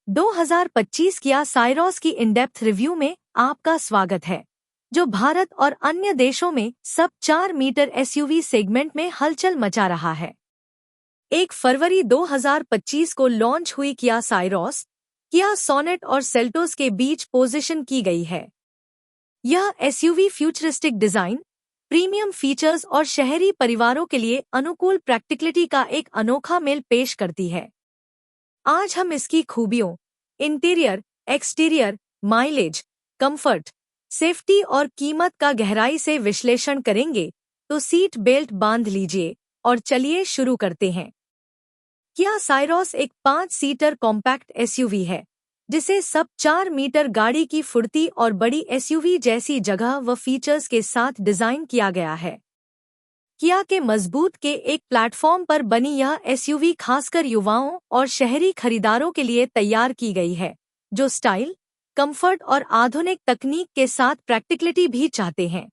2025 किया साइरोस की इन-डेप्थ रिव्यू में आपका स्वागत है, जो भारत और अन्य देशों में सब 4 मीटर एसयूवी सेगमेंट में हलचल मचा रहा है। 1 फरवरी 2025 को लॉन्च हुई किया साइरोस, किया सोनेट और सेल्टोस के बीच पोजीशन की गई है। यह SUV futuristic design, premium features और शहरी परिवारों के लिए अनुकूल प्रैक्टिकलिटी का एक अनोखा मेल पेश करती है। आज हम इसकी खूबियों, interior, exterior, mileage, comfort, safety और कीमत का गहराई से विश्लेषण करेंगे, तो सीट बेल्ट बांध लीजिए और चलिए शुरू करते हैं। किया साइरोस एक 5 सीटर कॉम्पैक्ट एसयूवी है, जिसे सब 4 मीटर गाड़ी की फुर्ती और बड़ी एसयूवी जैसी जगह व फीचर्स के साथ डिजाइन किया गया है। किया के मजबूत के एक प्लेटफॉर्म पर बनी यह एसयूवी खासकर युवाओं और शहरी खरीदारों के लिए तैयार की गई है, जो स्टाइल, कंफर्ट और आधुनिक तकनीक के साथ प्रैक्टिकलिटी भी चाहते हैं।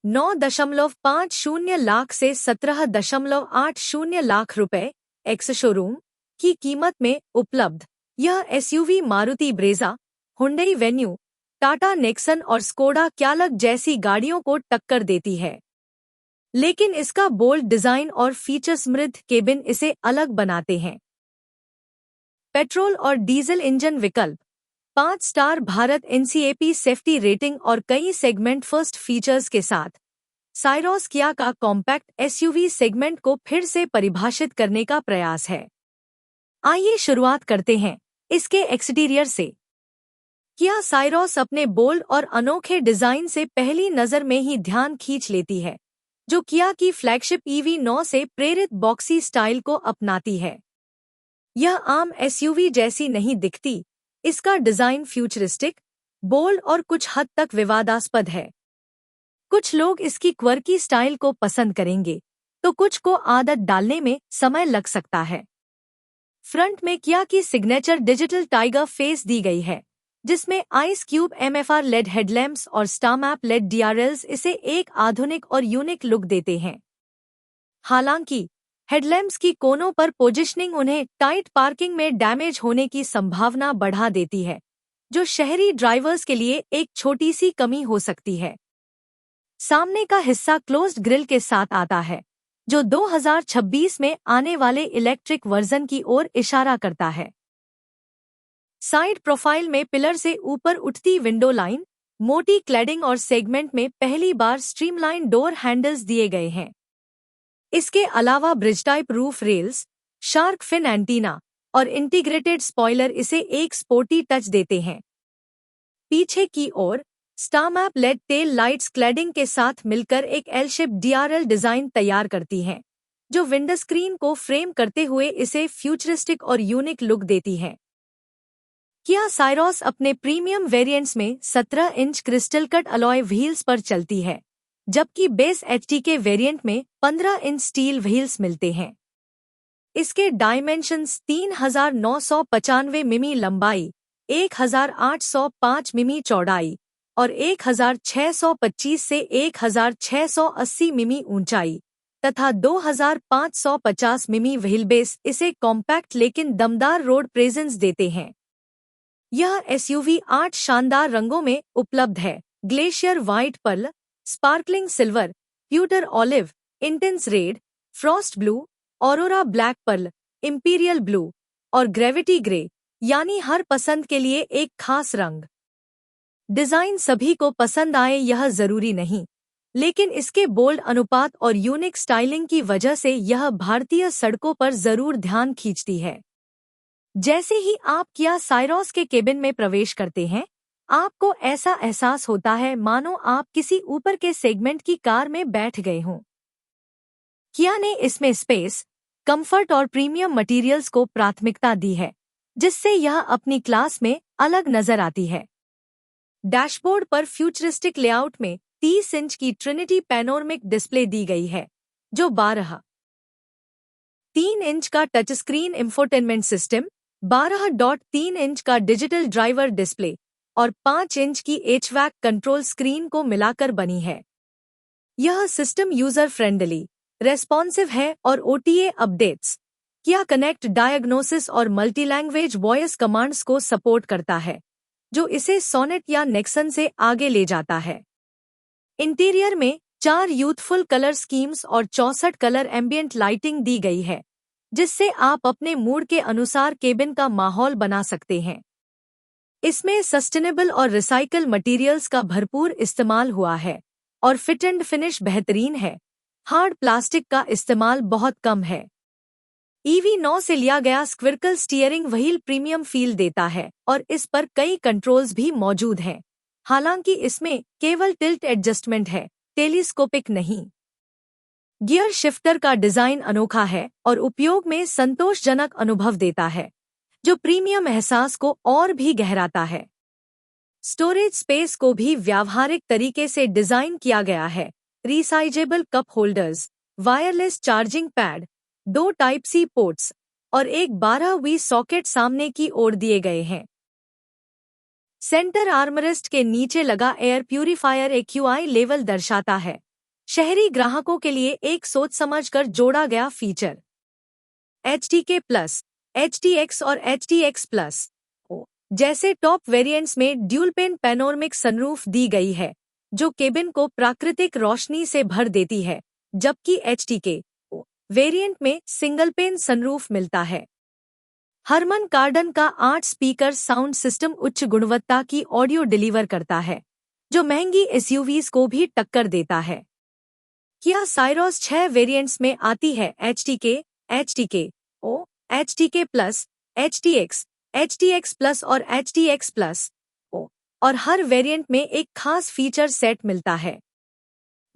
9.50 लाख से 17.80 लाख रुपए एक्स शोरूम की कीमत में उपलब्ध यह SUV Maruti Brezza, Hyundai venue, Tata Nexon और स्कोडा क्यालग जैसी गाड़ियों को टक्कर देती है। लेकिन इसका बोल्ड डिजाइन और फीचर समृद्ध केबिन इसे अलग बनाते हैं। पेट्रोल और डीजल इंजन विकल्प, 5 star Bharat NCAP safety rating और कई सेगमेंट फर्स्ट फीचर्स के साथ साइरोस किया का कॉम्पैक्ट एसयूवी सेगमेंट को फिर से परिभाषित करने का प्रयास है। आइए शुरुआत करते हैं इसके एक्सटीरियर से। किया साइरोस अपने बोल्ड और अनोखे डिजाइन से पहली नजर में ही ध्यान खींच लेती है, जो किया की फ्लैगशिप EV9 से प्रेरित बॉक्सी स्टाइल को अपनाती है। यह आम एसयूवी जैसी नहीं दिखती, इसका डिजाइन फ्यूचरिस्टिक, बोल्ड और कुछ हद तक विवादास्पद है। कुछ लोग इसकी क्वर्की स्टाइल को पसंद करेंगे, तो कुछ को आदत डालने में समय लग सकता है। फ्रंट में किया की सिग्नेचर डिजिटल टाइगर फेस दी गई है, जिसमें ice cube MFR LED headlamps और स्टारमैप लेड DRLs इसे एक आधुनिक और यूनिक लुक देते हैं। हालांकि हेडलैम्प्स की कोनों पर पोजिशनिंग उन्हें टाइट पार्किंग में डैमेज होने की संभावना बढ़ा देती है, जो शहरी ड्राइवर्स के लिए एक छोटी सी कमी हो सकती है। सामने का हिस्सा क्लोज्ड ग्रिल के साथ आता है, जो 2026 में आने वाले इलेक्ट्रिक वर्जन की ओर इशारा करता है। साइड प्रोफाइल में पिलर से ऊपर उठती विंडो लाइन, मोटी क्लैडिंग और सेगमेंट में पहली बार स्ट्रीमलाइन डोर हैंडल्स दिए गए हैं। इसके अलावा bridge type roof rails, shark fin antenna और इंटीग्रेटेड स्पॉइलर इसे एक स्पोर्टी टच देते हैं। पीछे की ओर starmap LED tail lights cladding के साथ मिलकर एक एल शेप DRL डिजाइन तैयार करती हैं, जो विंडो स्क्रीन को फ्रेम करते हुए इसे फ्यूचरिस्टिक और यूनिक लुक देती है। किया साइरोस अपने प्रीमियम वेरिएंट्स में 17 inch crystal cut alloy wheels पर चलती है, जबकि बेस HT के वेरिएंट में 15 इंच स्टील व्हील्स मिलते हैं। इसके डायमेंशंस 3995 मिमी लंबाई, 1805 मिमी चौड़ाई और 1625 से 1680 मिमी ऊंचाई तथा 2550 मिमी व्हीलबेस इसे कॉम्पैक्ट लेकिन दमदार रोड प्रेजेंस देते हैं। यह एसयूवी 8 शानदार रंगों में उपलब्ध है: glacier white pearl, sparkling silver, pewter olive, intense red, frost blue, aurora black pearl, imperial blue और ग्रेविटी ग्रे, यानी हर पसंद के लिए एक खास रंग। डिजाइन सभी को पसंद आए यह जरूरी नहीं, लेकिन इसके बोल्ड अनुपात और यूनिक स्टाइलिंग की वजह से यह भारतीय सड़कों पर जरूर ध्यान खींचती है। जैसे ही आप किया साइरोस के केबिन में प्रवेश करते हैं, आपको ऐसा एहसास होता है मानो आप किसी ऊपर के सेगमेंट की कार में बैठ गए हों। किया ने इसमें स्पेस, कंफर्ट और प्रीमियम मटेरियल्स को प्राथमिकता दी है, जिससे यह अपनी क्लास में अलग नजर आती है। डैशबोर्ड पर फ्यूचरिस्टिक लेआउट में 30 इंच की ट्रिनिटी पैनोरमिक डिस्प्ले दी गई है, जो 12.3 इंच का touch screen infotainment system, 12.3 inch का डिजिटल ड्राइवर डिस्प्ले और 5 इंच की HVAC कंट्रोल स्क्रीन को मिलाकर बनी है। यह सिस्टम यूजर फ्रेंडली, रेस्पॉन्सिव है और OTA अपडेट्स, किया कनेक्ट डायग्नोसिस और मल्टीलैंग्वेज वॉइस कमांड्स को सपोर्ट करता है, जो इसे सोनेट या नेक्सन से आगे ले जाता है। इंटीरियर में 4 यूथफुल कलर स्कीम्स और 64 कलर एम्बियंट लाइटिंग दी गई है, जिससे आप अपने मूड के अनुसार केबिन का माहौल बना सकते हैं। इसमें सस्टेनेबल और रिसाइकल मटेरियल्स का भरपूर इस्तेमाल हुआ है और फिट एंड फिनिश बेहतरीन है। हार्ड प्लास्टिक का इस्तेमाल बहुत कम है। EV9 से लिया गया स्क्विर्कल स्टीयरिंग व्हील प्रीमियम फील देता है और इस पर कई कंट्रोल्स भी मौजूद हैं। हालांकि इसमें केवल टिल्ट एडजस्टमेंट है, टेलीस्कोपिक नहीं। गियर शिफ्टर का डिजाइन अनोखा है और उपयोग में संतोषजनक अनुभव देता है, जो प्रीमियम एहसास को और भी गहराता है। स्टोरेज स्पेस को भी व्यावहारिक तरीके से डिजाइन किया गया है। Resizable cup holders, wireless charging pad, 2 type C ports और एक 12V सॉकेट सामने की ओर दिए गए हैं। सेंटर आर्मरेस्ट के नीचे लगा एयर प्यूरीफायर AQI लेवल दर्शाता है। शहरी ग्राहकों के लिए एक सोच समझकर जोड़ा गया फीचर। HTK प्लस, HTX और HTX प्लस जैसे टॉप वेरिएंट्स में ड्यूल पेन पैनोरमिक सनरूफ दी गई है, जो केबिन को प्राकृतिक रोशनी से भर देती है, जबकि HTK वेरिएंट में सिंगल पेन सनरूफ मिलता है। हरमन कार्डन का 8 स्पीकर साउंड सिस्टम उच्च गुणवत्ता की ऑडियो डिलीवर करता है, जो महंगी SUVs को भी टक्कर देता है। किया साइरोस 6 वेरिएंट्स में आती है, HTK, HTK HTK plus, HTX, HTX plus और HTX प्लस और हर वेरिएंट में एक खास फीचर सेट मिलता है।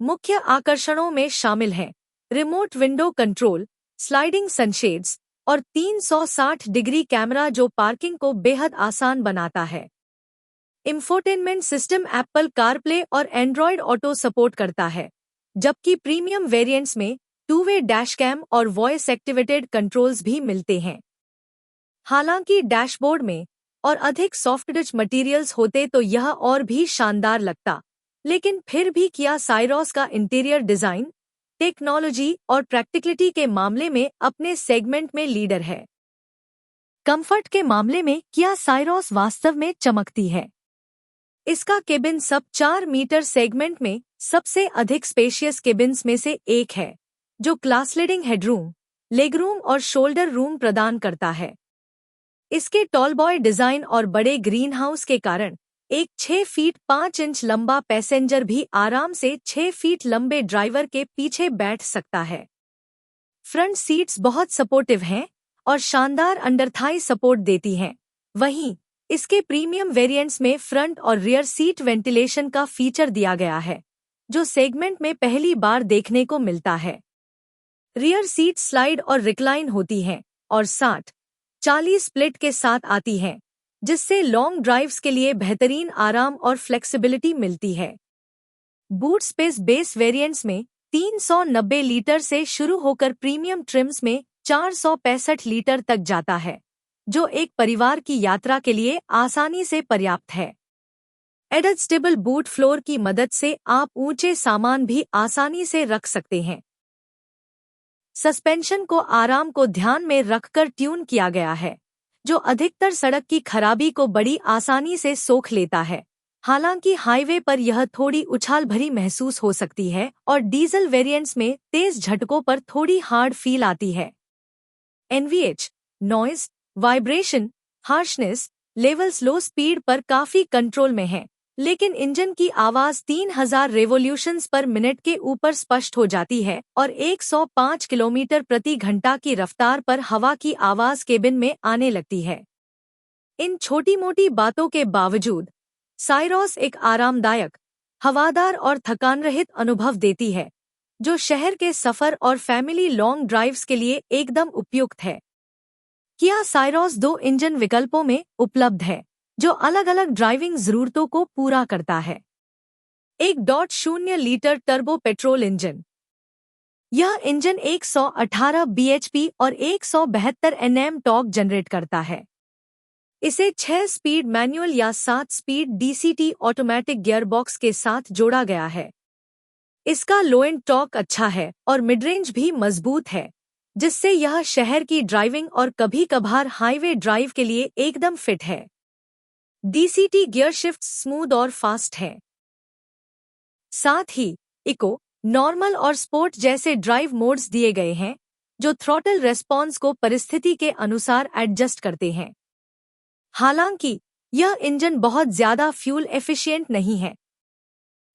मुख्य आकर्षणों में शामिल हैं remote window control, sliding sunshades और 360 डिग्री कैमरा, जो पार्किंग को बेहद आसान बनाता है। इंफोटेनमेंट सिस्टम एप्पल कारप्ले और एंड्रॉयड ऑटो सपोर्ट करता है, जबकि प्रीमियम वेरिएंट्स में 2-वे डैश कैम और वॉइस एक्टिवेटेड कंट्रोल्स भी मिलते हैं। हालांकि डैशबोर्ड में और अधिक सॉफ्ट टच मटेरियल्स होते तो यह और भी शानदार लगता, लेकिन फिर भी किया साइरोस का इंटीरियर डिजाइन, टेक्नोलॉजी और प्रैक्टिकलिटी के मामले में अपने सेगमेंट में लीडर है। कंफर्ट के मामले में किया साइरोस वास्तव में चमकती है। इसका केबिन सब 4 मीटर सेगमेंट में सबसे अधिक स्पेशियस केबिन्स में से एक है, जो क्लास लीडिंग हेडरूम, लेगरूम और शोल्डर रूम प्रदान करता है। इसके टॉलबॉय डिजाइन और बड़े ग्रीन हाउस के कारण एक 6 फीट 5 इंच लंबा पैसेंजर भी आराम से 6 फीट लंबे ड्राइवर के पीछे बैठ सकता है। फ्रंट सीट्स बहुत सपोर्टिव हैं और शानदार अंडरथाई सपोर्ट देती हैं। वहीं इसके प्रीमियम वेरिएंट्स में फ्रंट और रियर सीट वेंटिलेशन का फीचर दिया गया है, जो सेगमेंट में पहली बार देखने को मिलता है। रियर सीट स्लाइड और रिक्लाइन होती हैं और 60-40 स्प्लिट के साथ आती हैं, जिससे लॉन्ग ड्राइव्स के लिए बेहतरीन आराम और फ्लेक्सिबिलिटी मिलती है। बूट स्पेस बेस वेरिएंट्स में 390 लीटर से शुरू होकर प्रीमियम ट्रिम्स में 465 लीटर तक जाता है, जो एक परिवार की यात्रा के लिए आसानी से पर्याप्त है। एडजस्टेबल बूट फ्लोर की मदद से आप ऊंचे सामान भी आसानी से रख सकते हैं। सस्पेंशन को आराम को ध्यान में रखकर ट्यून किया गया है, जो अधिकतर सड़क की खराबी को बड़ी आसानी से सोख लेता है। हालांकि हाईवे पर यह थोड़ी उछाल भरी महसूस हो सकती है और डीजल वेरिएंट्स में तेज झटकों पर थोड़ी हार्ड फील आती है। NVH, noise, vibration, harshness levels low speed पर काफी कंट्रोल में हैं, लेकिन इंजन की आवाज 3000 रेवोल्यूशंस पर मिनट के ऊपर स्पष्ट हो जाती है और 105 किलोमीटर प्रति घंटा की रफ्तार पर हवा की आवाज केबिन में आने लगती है। इन छोटी मोटी बातों के बावजूद साइरोस एक आरामदायक, हवादार और थकान रहित अनुभव देती है, जो शहर के सफर और फैमिली लॉन्ग ड्राइव्स के लिए एकदम उपयुक्त है। किया साइरोस 2 इंजन विकल्पों में उपलब्ध है, जो अलग अलग ड्राइविंग जरूरतों को पूरा करता है। 1.0 लीटर टर्बो पेट्रोल इंजन। यह इंजन 118 bhp और 172 Nm टॉर्क जनरेट करता है। इसे 6 स्पीड मैनुअल या 7 स्पीड DCT ऑटोमैटिक गियरबॉक्स के साथ जोड़ा गया है। इसका लो एंड टॉर्क अच्छा है और मिड रेंज भी मजबूत है, जिससे यह शहर की ड्राइविंग और कभी कभार हाईवे ड्राइव के लिए एकदम फिट है। DCT गियर शिफ्ट स्मूथ और फास्ट है। साथ ही इको, नॉर्मल और स्पोर्ट जैसे ड्राइव मोड्स दिए गए हैं, जो थ्रॉटल रेस्पॉन्स को परिस्थिति के अनुसार एडजस्ट करते हैं। हालांकि यह इंजन बहुत ज्यादा फ्यूल एफिशिएंट नहीं है।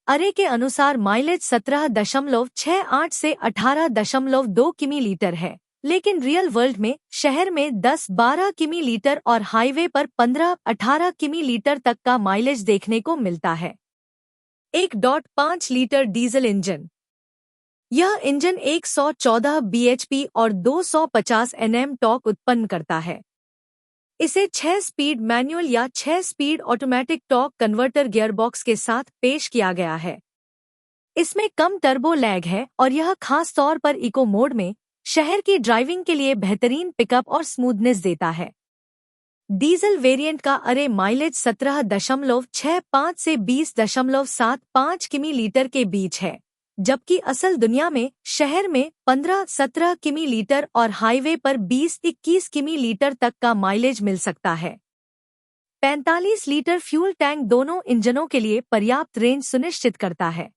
अरे के अनुसार माइलेज 17.68 से 18.2 किमी-लीटर है, लेकिन रियल वर्ल्ड में शहर में 10-12 किमी-लीटर और हाईवे पर 15-18 किमी-लीटर तक का माइलेज देखने को मिलता है। 1.5 लीटर डीजल इंजन। यह इंजन 114 bhp और 250 Nm टॉर्क उत्पन्न करता है। इसे 6 स्पीड मैनुअल या 6 speed automatic torque converter gearbox के साथ पेश किया गया है। इसमें कम टर्बो लैग है और यह खास तौर पर इको मोड में शहर की ड्राइविंग के लिए बेहतरीन पिकअप और स्मूथनेस देता है। डीजल वेरिएंट का अरे माइलेज 17.65 से 20.75 किमी-लीटर के बीच है, जबकि असल दुनिया में शहर में 15-17 किमी-लीटर और हाईवे पर 20-21 किमी-लीटर तक का माइलेज मिल सकता है। 45 लीटर फ्यूल टैंक दोनों इंजनों के लिए पर्याप्त रेंज सुनिश्चित करता है।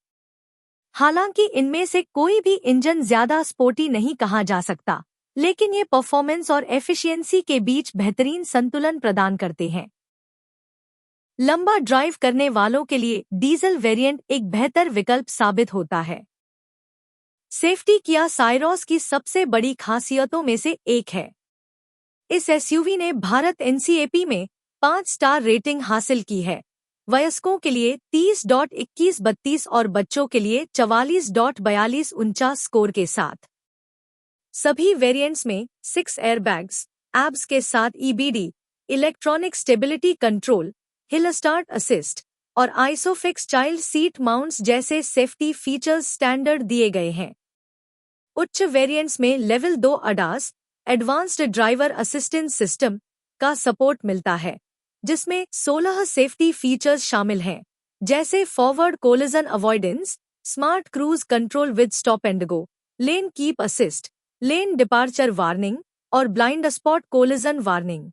हालांकि इनमें से कोई भी इंजन ज्यादा स्पोर्टी नहीं कहा जा सकता, लेकिन ये परफॉर्मेंस और एफिशिएंसी के बीच बेहतरीन संतुलन प्रदान करते हैं। लंबा ड्राइव करने वालों के लिए डीजल वेरिएंट एक बेहतर विकल्प साबित होता है। सेफ्टी किया साइरोस की सबसे बड़ी खासियतों में से एक है। इस एसयूवी ने भारत NCAP में 5 स्टार रेटिंग हासिल की है। वयस्कों के लिए 30.21-32 और बच्चों के लिए 44.42-49 स्कोर के साथ। सभी वेरिएंट्स में 6 एयरबैग्स, एब्स के साथ EBD, electronic stability control, hill start assist और आइसोफिक्स चाइल्ड सीट माउंट्स जैसे सेफ्टी फीचर्स स्टैंडर्ड दिए गए हैं। उच्च वेरिएंट्स में level 2 ADAS, advanced driver assistance system का सपोर्ट मिलता है, जिसमें 16 सेफ्टी फीचर्स शामिल हैं, जैसे forward collision avoidance, smart cruise control with stop and go, lane keep assist, lane departure warning और ब्लाइंड स्पॉट कोलिजन वार्निंग।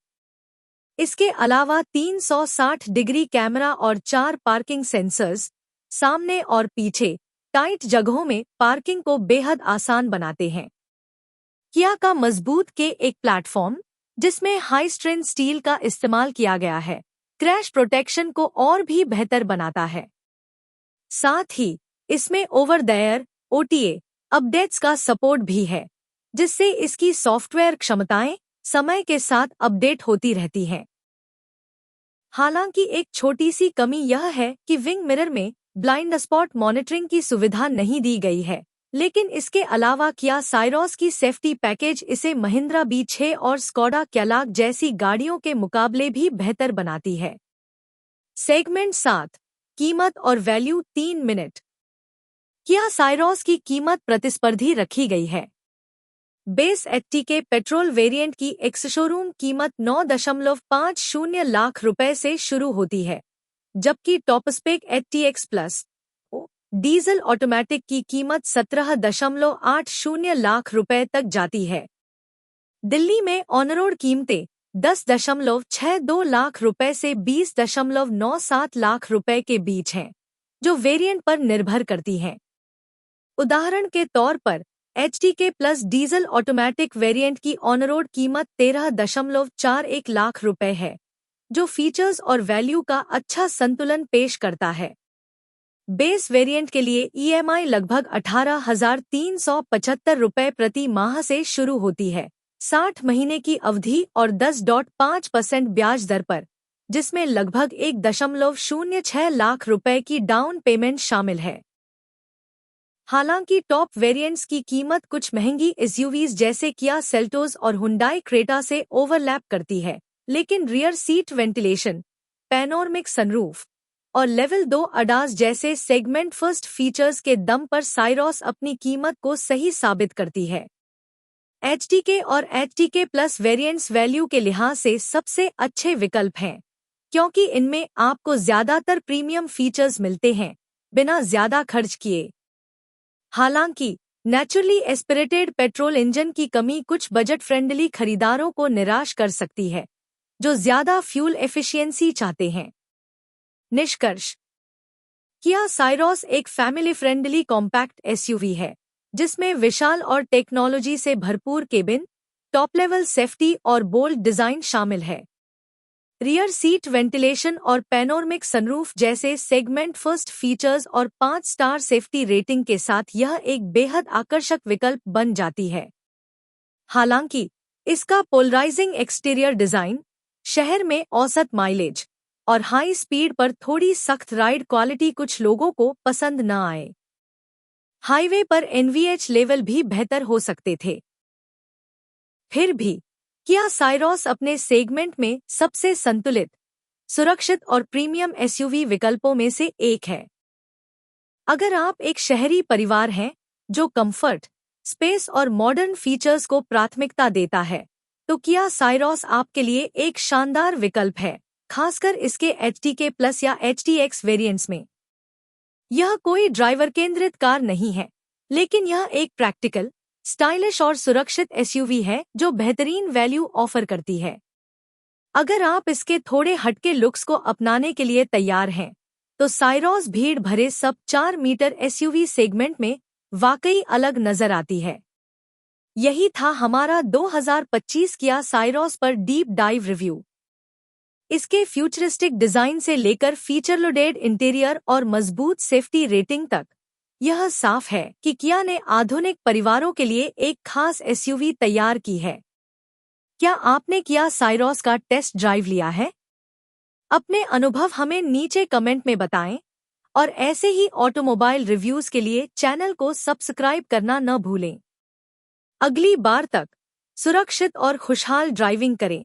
इसके अलावा 360 डिग्री कैमरा और 4 पार्किंग सेंसर्स सामने और पीछे टाइट जगहों में पार्किंग को बेहद आसान बनाते हैं। किया का मजबूत के एक प्लेटफॉर्म, जिसमें हाई स्ट्रेंथ स्टील का इस्तेमाल किया गया है, क्रैश प्रोटेक्शन को और भी बेहतर बनाता है। साथ ही इसमें over the air OTA updates का सपोर्ट भी है, जिससे इसकी सॉफ्टवेयर क्षमताएं समय के साथ अपडेट होती रहती हैं। हालांकि एक छोटी सी कमी यह है कि विंग मिरर में ब्लाइंड स्पॉट मॉनिटरिंग की सुविधा नहीं दी गई है, लेकिन इसके अलावा किया साइरोस की सेफ्टी पैकेज इसे महिंद्रा B6 और स्कोडा कैलाक जैसी गाड़ियों के मुकाबले भी बेहतर बनाती है। सेगमेंट 7, कीमत और वैल्यू 3 मिनट। किया साइरोस की कीमत प्रतिस्पर्धी रखी गई है। बेस एचटी पेट्रोल वेरिएंट की एक्स-शोरूम कीमत 9.50 लाख रुपए से शुरू होती है, जबकि टॉपस्पेक HTX प्लस डीजल ऑटोमेटिक की कीमत 17.80 लाख रुपए तक जाती है। दिल्ली में ऑनरोड कीमतें 10.62 लाख रुपए से 20.97 लाख रुपए के बीच हैं, जो वेरिएंट पर निर्भर करती हैं। उदाहरण के तौर पर HTK plus diesel automatic variant की ऑनरोड कीमत 13.41 लाख रुपए है, जो फीचर्स और वैल्यू का अच्छा संतुलन पेश करता है। बेस वेरिएंट के लिए EMI लगभग 18,375 रुपए प्रति माह से शुरू होती है, 60 महीने की अवधि और 10.5% ब्याज दर पर, जिसमें लगभग 1.06 लाख रुपए की डाउन पेमेंट शामिल है। हालांकि टॉप वेरिएंट्स की कीमत कुछ महंगी SUVs जैसे किया सेल्टोस और हुंडई क्रेटा से ओवरलैप करती है, लेकिन rear seat ventilation, panoramic sunroof और लेवल 2 ADAS जैसे सेगमेंट फर्स्ट फीचर्स के दम पर साइरोस अपनी कीमत को सही साबित करती है। HTK और HTK प्लस वेरिएंट्स वैल्यू के लिहाज से सबसे अच्छे विकल्प हैं, क्योंकि इनमें आपको ज्यादातर प्रीमियम फीचर्स मिलते हैं बिना ज्यादा खर्च किए। हालांकि नेचुरली एस्पिरेटेड पेट्रोल इंजन की कमी कुछ बजट फ्रेंडली खरीदारों को निराश कर सकती है, जो ज्यादा फ्यूल एफिशिएंसी चाहते हैं। निष्कर्ष: किया साइरोस एक फैमिली फ्रेंडली कॉम्पैक्ट एसयूवी है, जिसमें विशाल और टेक्नोलॉजी से भरपूर केबिन, टॉप लेवल सेफ्टी और बोल्ड डिजाइन शामिल है। रियर सीट वेंटिलेशन और पैनोरमिक सनरूफ जैसे सेगमेंट फर्स्ट फीचर्स और 5 स्टार सेफ्टी रेटिंग के साथ यह एक बेहद आकर्षक विकल्प बन जाती है। हालांकि इसका पोलराइजिंग एक्सटीरियर डिजाइन, शहर में औसत माइलेज और हाई स्पीड पर थोड़ी सख्त राइड क्वालिटी कुछ लोगों को पसंद न आए। हाईवे पर एनवीएच लेवल भी बेहतर हो सकते थे। फिर भी किया साइरोस अपने सेगमेंट में सबसे संतुलित, सुरक्षित और प्रीमियम एसयूवी विकल्पों में से एक है। अगर आप एक शहरी परिवार हैं जो कंफर्ट, स्पेस और मॉडर्न फीचर्स को प्राथमिकता देता है, तो किया साइरोस आपके लिए एक शानदार विकल्प है, खासकर इसके एचडीके प्लस या एचडीएक्स वेरिएंट्स में। यह कोई ड्राइवर केंद्रित कार नहीं है, लेकिन यह एक प्रैक्टिकल, स्टाइलिश और सुरक्षित एसयूवी है जो बेहतरीन वैल्यू ऑफर करती है। अगर आप इसके थोड़े हटके लुक्स को अपनाने के लिए तैयार हैं, तो साइरोस भीड़ भरे सब 4 मीटर एसयूवी सेगमेंट में वाकई अलग नजर आती है। यही था हमारा 2025 किया साइरोस पर डीप डाइव रिव्यू। इसके फ्यूचरिस्टिक डिजाइन से लेकर फीचर लोडेड इंटीरियर और मजबूत सेफ्टी रेटिंग तक, यह साफ है कि किया ने आधुनिक परिवारों के लिए एक खास एसयूवी तैयार की है। क्या आपने किया साइरोस का टेस्ट ड्राइव लिया है? अपने अनुभव हमें नीचे कमेंट में बताएं और ऐसे ही ऑटोमोबाइल रिव्यूज के लिए चैनल को सब्सक्राइब करना न भूलें। अगली बार तक सुरक्षित और खुशहाल ड्राइविंग करें।